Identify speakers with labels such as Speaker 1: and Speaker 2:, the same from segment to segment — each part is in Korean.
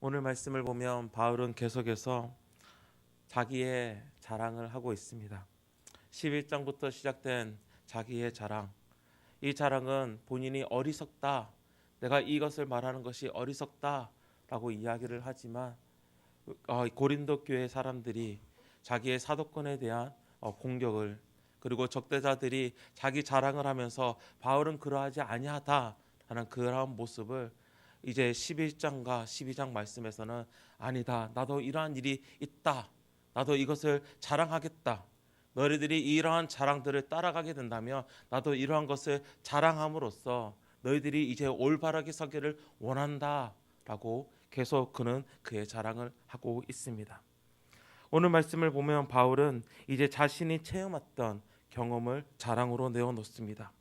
Speaker 1: 오늘 말씀을 보면 바울은 계속해서 자기의 자랑을 하고 있습니다. 11장부터 시작된 자기의 자랑. 이 자랑은 본인이 어리석다, 내가 이것을 말하는 것이 어리석다라고 이야기를 하지만 고린도 교회 사람들이 자기의 사도권에 대한 공격을, 그리고 적대자들이 자기 자랑을 하면서 바울은 그러하지 아니하다라는 그러한 모습을 이제 11장과 12장 말씀에서는 아니다, 나도 이러한 일이 있다, 나도 이것을 자랑하겠다, 너희들이 이러한 자랑들을 따라가게 된다면 나도 이러한 것을 자랑함으로써 너희들이 이제 올바르게 서기를 원한다라고 계속 그는 그의 자랑을 하고 있습니다. 오늘 말씀을 보면 바울은 이제 자신이 체험했던 경험을 자랑으로 내어놓습니다.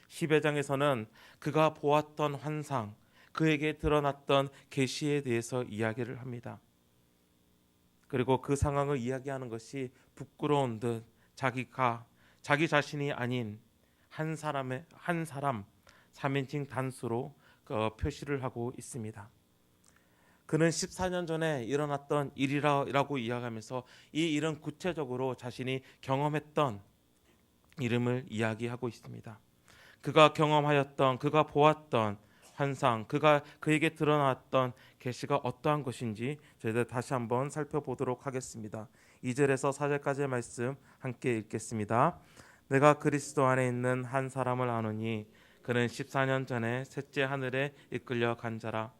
Speaker 1: 10회장에서는 그가 보았던 환상, 그에게 드러났던 계시에 대해서 이야기를 합니다. 그리고 그 상황을 이야기하는 것이 부끄러운 듯 자기 자신이 아닌 한 사람 3인칭 단수로 표시를 하고 있습니다. 그는 14년 전에 일어났던 일이라고 이야기하면서 이 일은 구체적으로 자신이 경험했던 이름을 이야기하고 있습니다. 그가 경험하였던, 그가 보았던 환상, 그에게 드러났던 계시가 어떠한 것인지 저희들 다시 한번 살펴보도록 하겠습니다. 2절에서 4절까지의 말씀 함께 읽겠습니다. 내가 그리스도 안에 있는 한 사람을 아노니 그는 14년 전에 셋째 하늘에 이끌려 간 자라.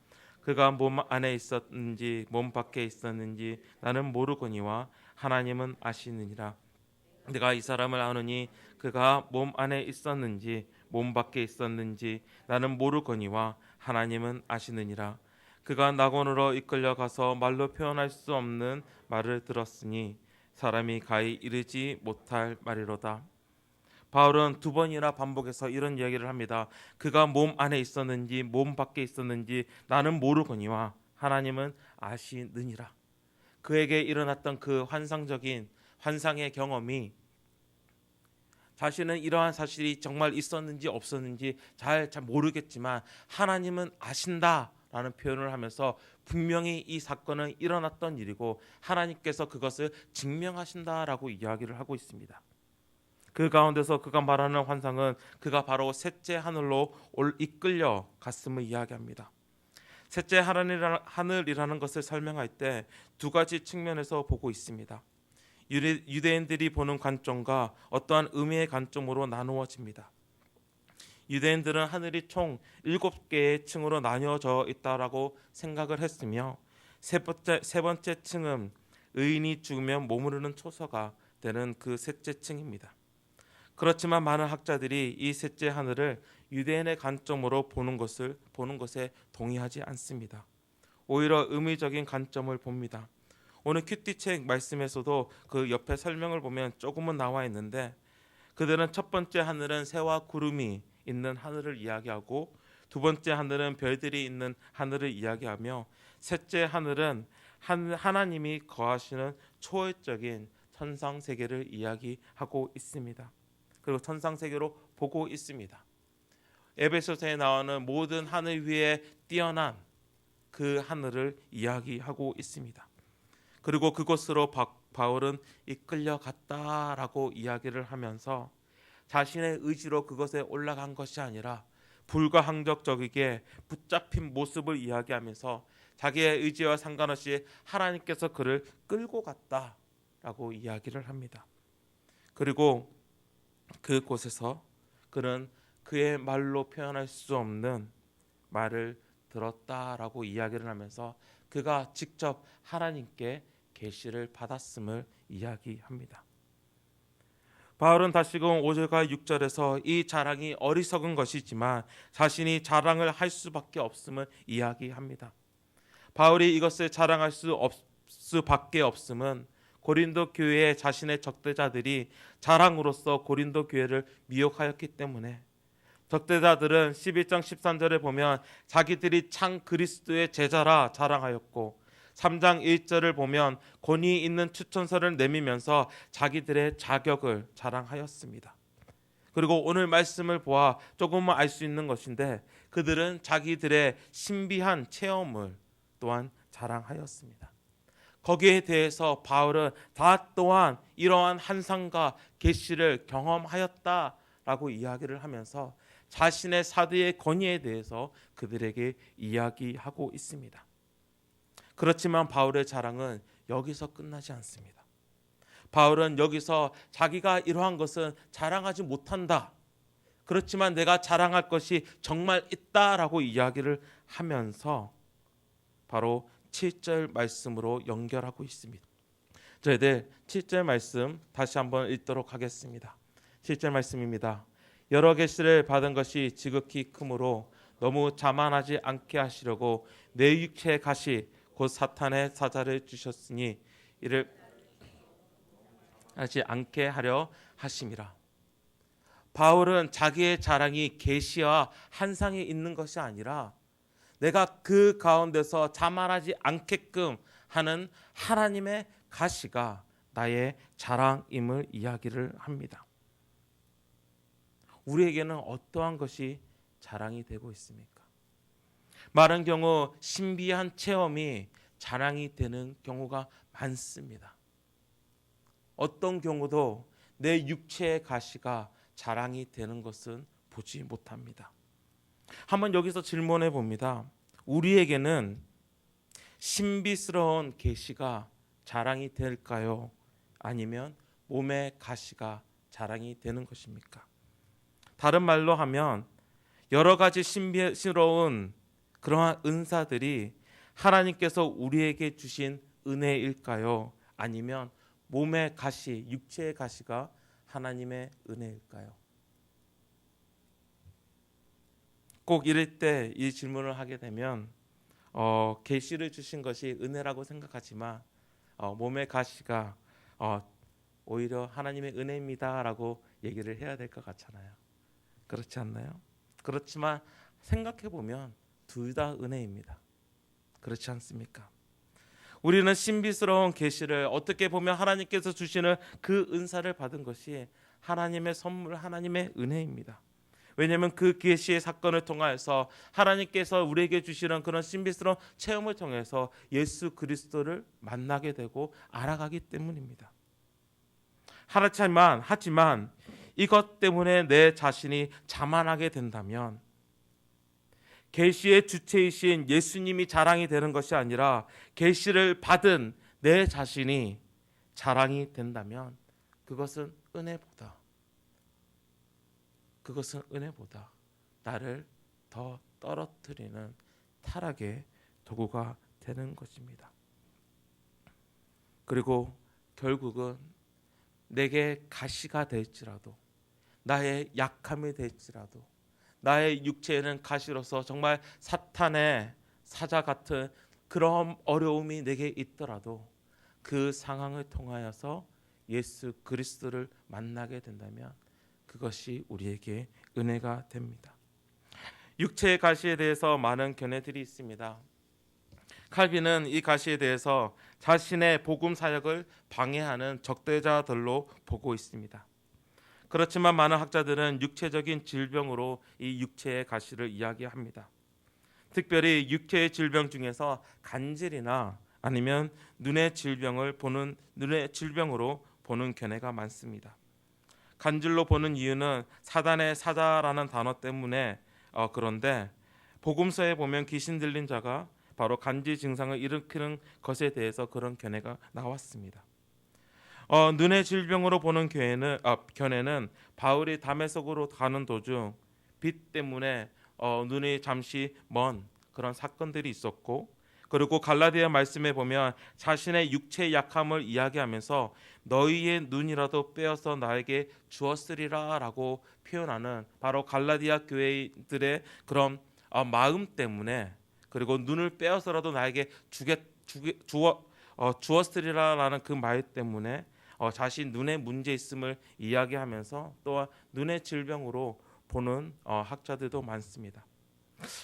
Speaker 1: 그가 몸 안에 있었는지 몸 밖에 있었는지 나는 모르거니와 하나님은 아시느니라. 내가 이 사람을 아노니 그가 몸 안에 있었는지 몸 밖에 있었는지 나는 모르거니와 하나님은 아시느니라. 그가 낙원으로 이끌려 가서 말로 표현할 수 없는 말을 들었으니 사람이 가히 이르지 못할 말이로다. 바울은 두 번이나 반복해서 이런 이야기를 합니다. 그가 몸 안에 있었는지 몸 밖에 있었는지 나는 모르거니와 하나님은 아시느니라. 그에게 일어났던 그 환상의 경험이 자신은 이러한 사실이 정말 있었는지 없었는지 잘 모르겠지만 하나님은 아신다라는 표현을 하면서 분명히 이 사건은 일어났던 일이고 하나님께서 그것을 증명하신다라고 이야기를 하고 있습니다. 그 가운데서 그가 말하는 환상은 그가 바로 셋째 하늘로 이끌려 갔음을 이야기합니다. 셋째 하늘이라는 것을 설명할 때 두 가지 측면에서 보고 있습니다. 유대인들이 보는 관점과 어떠한 의미의 관점으로 나누어집니다. 유대인들은 하늘이 총 7개의 층으로 나뉘어져 있다라고 생각을 했으며 세 번째 층은 의인이 죽으면 머무르는 초소가 되는 그 셋째 층입니다. 그렇지만 많은 학자들이 이 셋째 하늘을 유대인의 관점으로 보는 것에 동의하지 않습니다. 오히려 의미적인 관점을 봅니다. 오늘 큐티책 말씀에서도 그 옆에 설명을 보면 조금은 나와 있는데 그들은 첫 번째 하늘은 새와 구름이 있는 하늘을 이야기하고 두 번째 하늘은 별들이 있는 하늘을 이야기하며 셋째 하늘은 하나님이 거하시는 초월적인 천상 세계를 이야기하고 있습니다. 그리고 천상 세계로 보고 있습니다. 에베소서에 나오는 모든 하늘 위에 뛰어난 그 하늘을 이야기하고 있습니다. 그리고 그곳으로 바울은 이끌려 갔다라고 이야기를 하면서 자신의 의지로 그것에 올라간 것이 아니라 불가항적적이게 붙잡힌 모습을 이야기하면서 자기의 의지와 상관없이 하나님께서 그를 끌고 갔다라고 이야기를 합니다. 그리고 그곳에서 그는 그의 말로 표현할 수 없는 말을 들었다라고 이야기를 하면서 그가 직접 하나님께 계시를 받았음을 이야기합니다. 바울은 다시금 5절과 6절에서 이 자랑이 어리석은 것이지만 자신이 자랑을 할 수밖에 없음을 이야기합니다. 바울이 이것을 자랑할 수밖에 없음은 고린도 교회의 자신의 적대자들이 자랑으로서 고린도 교회를 미혹하였기 때문에 적대자들은 11장 13절에 보면 자기들이 참 그리스도의 제자라 자랑하였고 3장 1절을 보면 권위 있는 추천서를 내밀면서 자기들의 자격을 자랑하였습니다. 그리고 오늘 말씀을 보아 조금은 알 수 있는 것인데 그들은 자기들의 신비한 체험을 또한 자랑하였습니다. 거기에 대해서 바울은 다 또한 이러한 환상과 계시를 경험하였다라고 이야기를 하면서 자신의 사도의 권위에 대해서 그들에게 이야기하고 있습니다. 그렇지만 바울의 자랑은 여기서 끝나지 않습니다. 바울은 여기서 자기가 이러한 것은 자랑하지 못한다, 그렇지만 내가 자랑할 것이 정말 있다라고 이야기를 하면서 바로 7절 말씀으로 연결하고 있습니다. 저희들 7절 말씀 다시 한번 읽도록 하겠습니다. 7절 말씀입니다. 여러 계시를 받은 것이 지극히 크므로 너무 자만하지 않게 하시려고 내 육체의 가시 곧 사탄의 사자를 주셨으니 이를 하지 않게 하려 하심이라. 바울은 자기의 자랑이 계시와 환상에 있는 것이 아니라 내가 그 가운데서 자만하지 않게끔 하는 하나님의 가시가 나의 자랑임을 이야기를 합니다. 우리에게는 어떠한 것이 자랑이 되고 있습니까? 많은 경우 신비한 체험이 자랑이 되는 경우가 많습니다. 어떤 경우도 내 육체의 가시가 자랑이 되는 것은 보지 못합니다. 한번 여기서 질문해 봅니다. 우리에게는 신비스러운 계시가 자랑이 될까요? 아니면 몸의 가시가 자랑이 되는 것입니까? 다른 말로 하면 여러 가지 신비스러운 그러한 은사들이 하나님께서 우리에게 주신 은혜일까요? 아니면 몸의 가시, 육체의 가시가 하나님의 은혜일까요? 꼭 이럴 때 이 질문을 하게 되면 계시를 주신 것이 은혜라고 생각하지만 몸의 가시가 오히려 하나님의 은혜입니다라고 얘기를 해야 될 것 같잖아요. 그렇지 않나요? 그렇지만 생각해 보면 둘 다 은혜입니다. 그렇지 않습니까? 우리는 신비스러운 계시를 어떻게 보면 하나님께서 주시는 그 은사를 받은 것이 하나님의 선물, 하나님의 은혜입니다. 왜냐하면 그 계시의 사건을 통하여서 하나님께서 우리에게 주시는 그런 신비스러운 체험을 통해서 예수 그리스도를 만나게 되고 알아가기 때문입니다. 하지만 이것 때문에 내 자신이 자만하게 된다면 계시의 주체이신 예수님이 자랑이 되는 것이 아니라 계시를 받은 내 자신이 자랑이 된다면 그것은 은혜보다 나를 더 떨어뜨리는 타락의 도구가 되는 것입니다. 그리고 결국은 내게 가시가 될지라도, 나의 약함이 될지라도, 나의 육체에는 가시로서 정말 사탄의 사자 같은 그런 어려움이 내게 있더라도 그 상황을 통하여서 예수 그리스도를 만나게 된다면 그것이 우리에게 은혜가 됩니다. 육체의 가시에 대해서 많은 견해들이 있습니다. 칼빈은 이 가시에 대해서 자신의 복음 사역을 방해하는 적대자들로 보고 있습니다. 그렇지만 많은 학자들은 육체적인 질병으로 이 육체의 가시를 이야기합니다. 특별히 육체의 질병 중에서 간질이나 아니면 눈의 질병으로 보는 견해가 많습니다. 간질로 보는 이유는 사단의 사자라는 단어 때문에 그런데 복음서에 보면 귀신 들린 자가 바로 간질 증상을 일으키는 것에 대해서 그런 견해가 나왔습니다. 눈의 질병으로 보는 견해는 바울이 다메섹으로 가는 도중 빛 때문에 눈이 잠시 먼 그런 사건들이 있었고, 그리고 갈라디아 말씀에 보면 자신의 육체의 약함을 이야기하면서 너희의 눈이라도 빼어서 나에게 주었으리라라고 표현하는 바로 갈라디아 교회들의 그런 마음 때문에, 그리고 눈을 빼어서라도 나에게 주었으리라라는 그 말 때문에 자신 눈에 문제 있음을 이야기하면서 또한 눈의 질병으로 보는 학자들도 많습니다.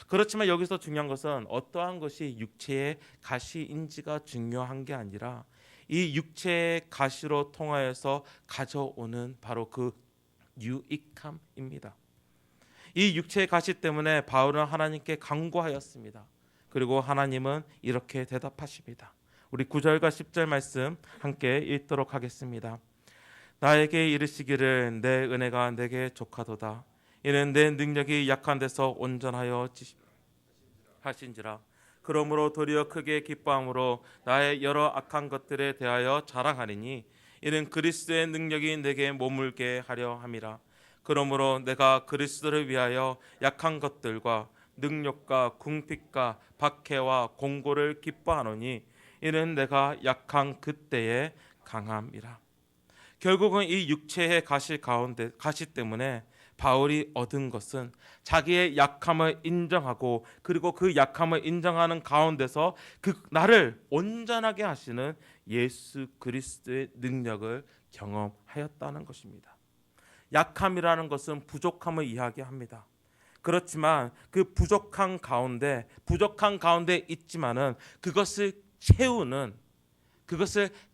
Speaker 1: 그렇지만 여기서 중요한 것은 어떠한 것이 육체의 가시인지가 중요한 게 아니라 이 육체의 가시로 통하여서 가져오는 바로 그 유익함입니다. 이 육체의 가시 때문에 바울은 하나님께 간구하였습니다. 그리고 하나님은 이렇게 대답하십니다. 우리 9절과 10절 말씀 함께 읽도록 하겠습니다. 나에게 이르시기를 내 은혜가 내게 족하도다. 이는 내 능력이 약한 데서 온전하여 하신지라. 그러므로 도리어 크게 기뻐함으로 나의 여러 악한 것들에 대하여 자랑하리니 이는 그리스도의 능력이 내게 머물게 하려 함이라. 그러므로 내가 그리스도를 위하여 약한 것들과 능력과 궁핍과 박해와 공고를 기뻐하노니 이는 내가 약한 그때의 강함이라. 결국은 이 육체의 가시 때문에 바울이 얻은 것은 자기의 약함을 인정하고 그리고 그 약함을 인정하는 가운데서 그 나를 온전하게 하시는 예수 그리스도의 능력을 경험하였다는 것입니다. 약함이라는 것은 부족함을 이야기합니다. 그렇지만 그 부족한 가운데 있지만은 그것을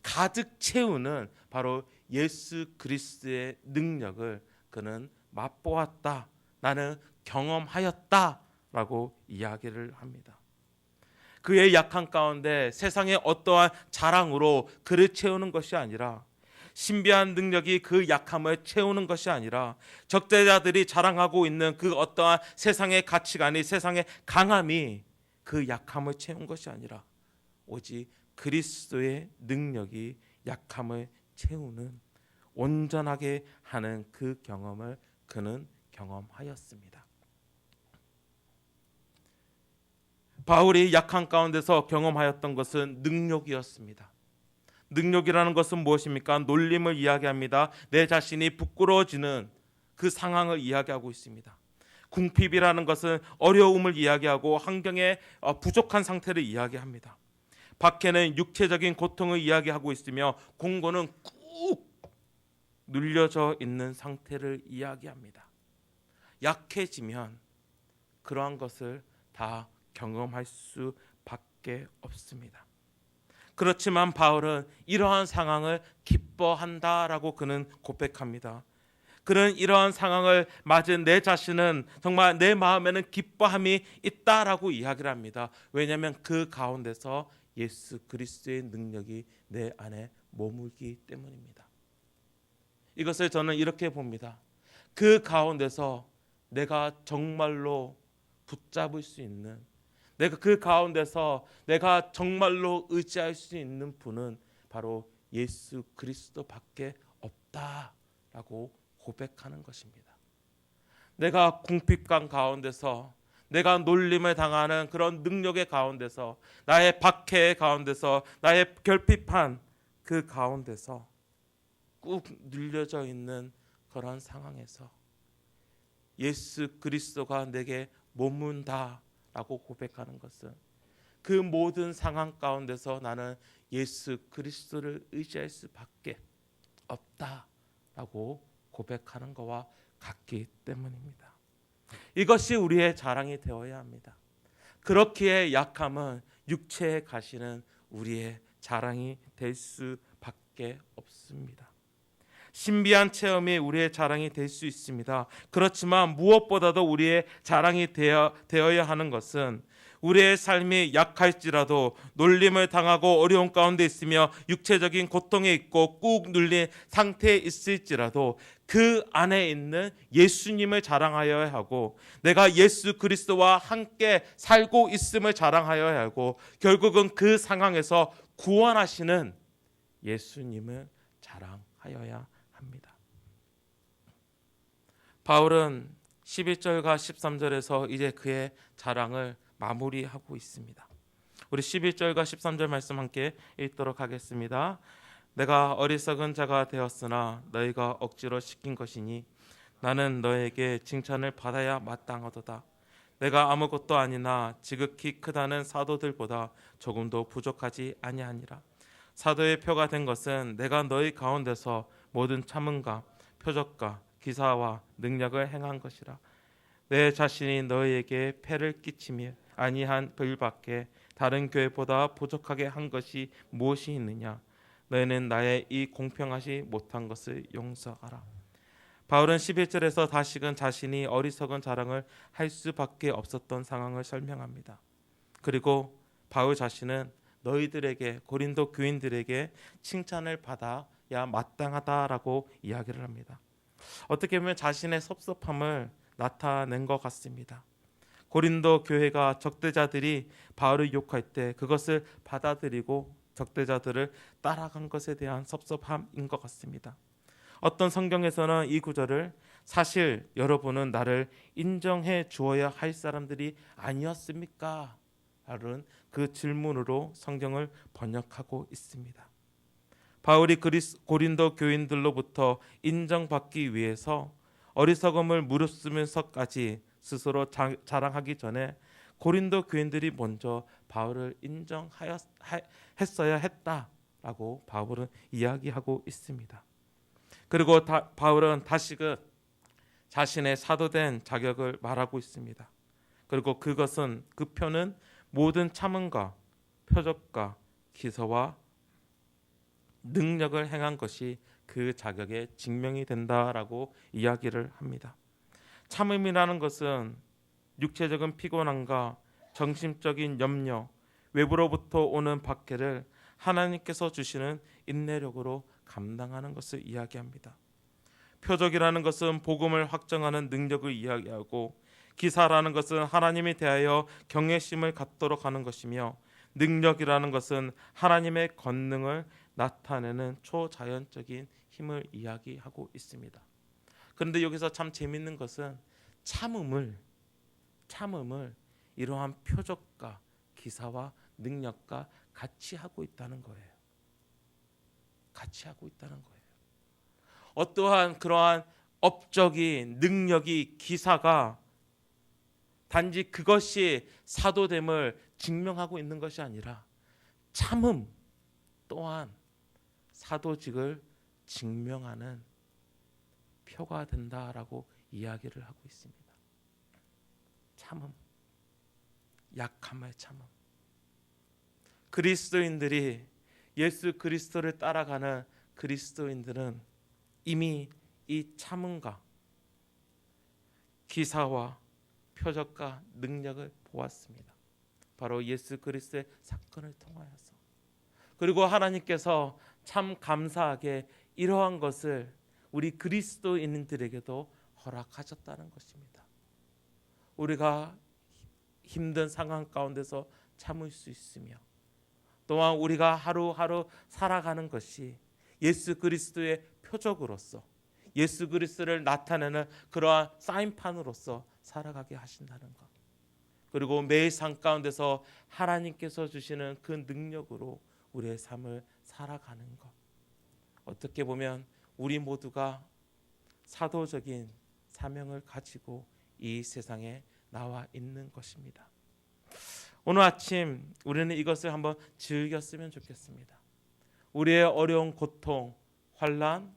Speaker 1: 가득 채우는 바로 예수 그리스도의 능력을 그는 맛보았다. 나는 경험하였다라고 이야기를 합니다. 그의 약한 가운데 세상의 어떠한 자랑으로 그를 채우는 것이 아니라 신비한 능력이 그 약함을 채우는 것이 아니라 적대자들이 자랑하고 있는 그 어떠한 세상의 가치관이 세상의 강함이 그 약함을 채운 것이 아니라 오직 그리스도의 능력이 약함을 채우는 온전하게 하는 그 경험을 그는 경험하였습니다. 바울이 약한 가운데서 경험하였던 것은 능력이었습니다. 능력이라는 것은 무엇입니까? 놀림을 이야기합니다. 내 자신이 부끄러워지는 그 상황을 이야기하고 있습니다. 궁핍이라는 것은 어려움을 이야기하고 환경에 부족한 상태를 이야기합니다. 박해는 육체적인 고통을 이야기하고 있으며 공고는 꾹 눌려져 있는 상태를 이야기합니다. 약해지면 그러한 것을 다 경험할 수밖에 없습니다. 그렇지만 바울은 이러한 상황을 기뻐한다라고 그는 고백합니다. 그는 이러한 상황을 맞은 내 자신은 정말 내 마음에는 기뻐함이 있다라고 이야기를 합니다. 왜냐하면 그 가운데서 예수 그리스도의 능력이 내 안에 머물기 때문입니다. 이것을 저는 이렇게 봅니다. 그 가운데서 내가 정말로 붙잡을 수 있는, 내가 그 가운데서 내가 정말로 의지할 수 있는 분은 바로 예수 그리스도밖에 없다라고 고백하는 것입니다. 내가 궁핍감 가운데서, 내가 놀림을 당하는 그런 능력의 가운데서, 나의 박해의 가운데서, 나의 결핍한 그 가운데서 꾹 눌려져 있는 그런 상황에서 예수 그리스도가 내게 머문다라고 고백하는 것은 그 모든 상황 가운데서 나는 예수 그리스도를 의지할 수밖에 없다라고 고백하는 것과 같기 때문입니다. 이것이 우리의 자랑이 되어야 합니다. 그렇기에 약함은 육체의 가시는 우리의 자랑이 될 수밖에 없습니다. 신비한 체험이 우리의 자랑이 될 수 있습니다. 그렇지만 무엇보다도 우리의 자랑이 되어야 하는 것은 우리의 삶이 약할지라도 놀림을 당하고 어려움 가운데 있으며 육체적인 고통에 있고 꾹 눌린 상태에 있을지라도 그 안에 있는 예수님을 자랑하여야 하고 내가 예수 그리스도와 함께 살고 있음을 자랑하여야 하고 결국은 그 상황에서 구원하시는 예수님을 자랑하여야 합니다. 바울은 11절과 13절에서 이제 그의 자랑을 마무리하고 있습니다. 우리 11절과 13절 말씀 함께 읽도록 하겠습니다. 내가 어리석은 자가 되었으나 너희가 억지로 시킨 것이니 나는 너에게 칭찬을 받아야 마땅하도다. 내가 아무것도 아니나 지극히 크다는 사도들보다 조금도 부족하지 아니하니라. 사도의 표가 된 것은 내가 너희 가운데서 모든 참음과 표적과 기사와 능력을 행한 것이라. 내 자신이 너희에게 폐를 끼치며 아니한 일밖에 다른 교회보다 부족하게 한 것이 무엇이 있느냐. 너희는 나의 이 공평하지 못한 것을 용서하라. 바울은 11절에서 다시금 자신이 어리석은 자랑을 할 수밖에 없었던 상황을 설명합니다. 그리고 바울 자신은 너희들에게 고린도 교인들에게 칭찬을 받아야 마땅하다라고 이야기를 합니다. 어떻게 보면 자신의 섭섭함을 나타낸 것 같습니다. 고린도 교회가 적대자들이 바울을 욕할 때 그것을 받아들이고 적대자들을 따라간 것에 대한 섭섭함인 것 같습니다. 어떤 성경에서는 이 구절을 사실 여러분은 나를 인정해 주어야 할 사람들이 아니었습니까? 라는 그 질문으로 성경을 번역하고 있습니다. 바울이 고린도 교인들로부터 인정받기 위해서 어리석음을 무릅쓰면서까지 스스로 자랑하기 전에 고린도 교인들이 먼저 바울을 인정했어야 했다라고 바울은 이야기하고 있습니다. 그리고 바울은 다시금 자신의 사도된 자격을 말하고 있습니다. 그리고 그 표는 모든 참음과 표적과 기사와 능력을 행한 것이 그 자격의 증명이 된다라고 이야기를 합니다. 참음이라는 것은 육체적인 피곤함과 정신적인 염려, 외부로부터 오는 박해를 하나님께서 주시는 인내력으로 감당하는 것을 이야기합니다. 표적이라는 것은 복음을 확정하는 능력을 이야기하고, 기사라는 것은 하나님에 대하여 경외심을 갖도록 하는 것이며, 능력이라는 것은 하나님의 권능을 나타내는 초자연적인 힘을 이야기하고 있습니다. 그런데 여기서 참 재밌는 것은 참음을 이러한 표적과 기사와 능력과 같이 하고 있다는 거예요. 같이 하고 있다는 거예요. 어떠한 그러한 업적인 능력이 기사가 단지 그것이 사도됨을 증명하고 있는 것이 아니라 참음 또한 사도직을 증명하는 표가 된다라고 이야기를 하고 있습니다. 참음, 약함의 참음. 그리스도인들이 예수 그리스도를 따라가는 그리스도인들은 이미 이 참음과 기사와 표적과 능력을 보았습니다. 바로 예수 그리스도의 사건을 통하여서. 그리고 하나님께서 참 감사하게 이러한 것을 우리 그리스도인들에게도 허락하셨다는 것입니다. 우리가 힘든 상황 가운데서 참을 수 있으며, 또한 우리가 하루하루 살아가는 것이 예수 그리스도의 표적으로서 예수 그리스도를 나타내는 그러한 사인판으로서 살아가게 하신다는 것, 그리고 매일 삶 가운데서 하나님께서 주시는 그 능력으로 우리의 삶을 살아가는 것, 어떻게 보면 우리 모두가 사도적인 사명을 가지고 이 세상에 나와 있는 것입니다. 오늘 아침 우리는 이것을 한번 즐겼으면 좋겠습니다. 우리의 어려운 고통, 환난,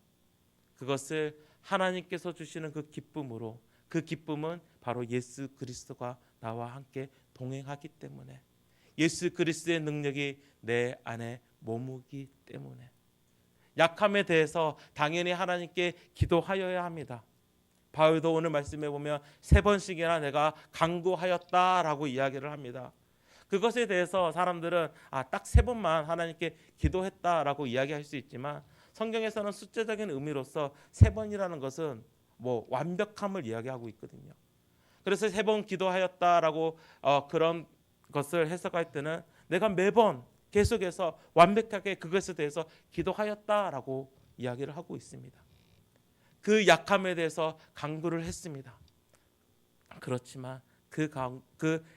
Speaker 1: 그것을 하나님께서 주시는 그 기쁨으로, 그 기쁨은 바로 예수 그리스도가 나와 함께 동행하기 때문에, 예수 그리스도의 능력이 내 안에 머무기 때문에, 약함에 대해서 당연히 하나님께 기도하여야 합니다. 바울도 오늘 말씀해 보면 3번씩이나 내가 간구하였다라고 이야기를 합니다. 그것에 대해서 사람들은 딱 3번만 하나님께 기도했다라고 이야기할 수 있지만, 성경에서는 숫자적인 의미로서 3번이라는 것은 완벽함을 이야기하고 있거든요. 그래서 3번 기도하였다라고 그런 것을 해석할 때는 내가 매번 계속해서 완벽하게 그것에 대해서 기도하였다라고 이야기를 하고 있습니다. 그 약함에 대해서 간구를 했습니다. 그렇지만 그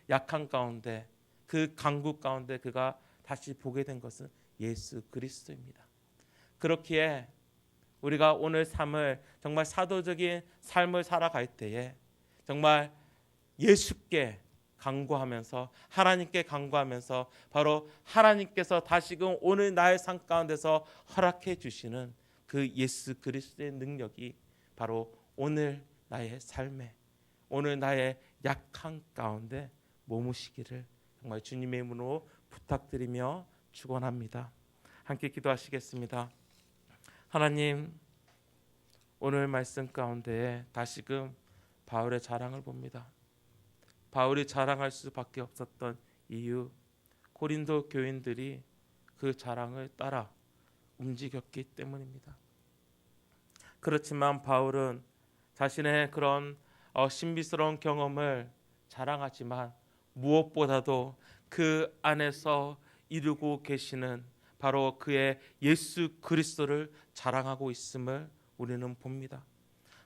Speaker 1: 약함 가운데, 그 간구 가운데 그가 다시 보게 된 것은 예수 그리스도입니다. 그렇기에 우리가 오늘 삶을 정말 사도적인 삶을 살아갈 때에 정말 예수께 간구하면서, 하나님께 간구하면서, 바로 하나님께서 다시금 오늘 나의 삶 가운데서 허락해 주시는 그 예수 그리스도의 능력이 바로 오늘 나의 삶에, 오늘 나의 약한 가운데 머무시기를 정말 주님의 이름으로 부탁드리며 축원합니다. 함께 기도하시겠습니다. 하나님, 오늘 말씀 가운데 다시금 바울의 자랑을 봅니다. 바울이 자랑할 수밖에 없었던 이유, 고린도 교인들이 그 자랑을 따라 움직였기 때문입니다. 그렇지만 바울은 자신의 그런 신비스러운 경험을 자랑하지만 무엇보다도 그 안에서 이루고 계시는 바로 그의 예수 그리스도를 자랑하고 있음을 우리는 봅니다.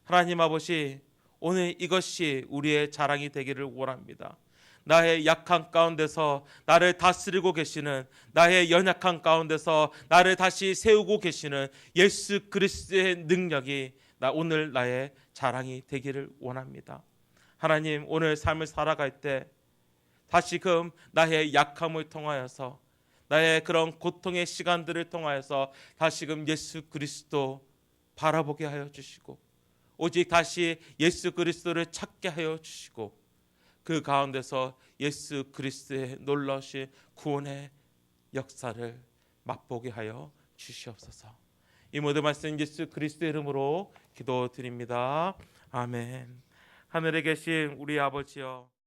Speaker 1: 하나님 아버지, 오늘 이것이 우리의 자랑이 되기를 원합니다. 나의 약한 가운데서 나를 다스리고 계시는, 나의 연약한 가운데서 나를 다시 세우고 계시는 예수 그리스도의 능력이 오늘 나의 자랑이 되기를 원합니다. 하나님, 오늘 삶을 살아갈 때 다시금 나의 약함을 통하여서, 나의 그런 고통의 시간들을 통하여서 다시금 예수 그리스도 바라보게 하여 주시고, 오직 다시 예수 그리스도를 찾게 하여 주시고, 그 가운데서 예수 그리스도의 놀라우신 구원의 역사를 맛보게 하여 주시옵소서. 이 모든 말씀 예수 그리스도의 이름으로 기도드립니다. 아멘. 하늘에 계신 우리 아버지여,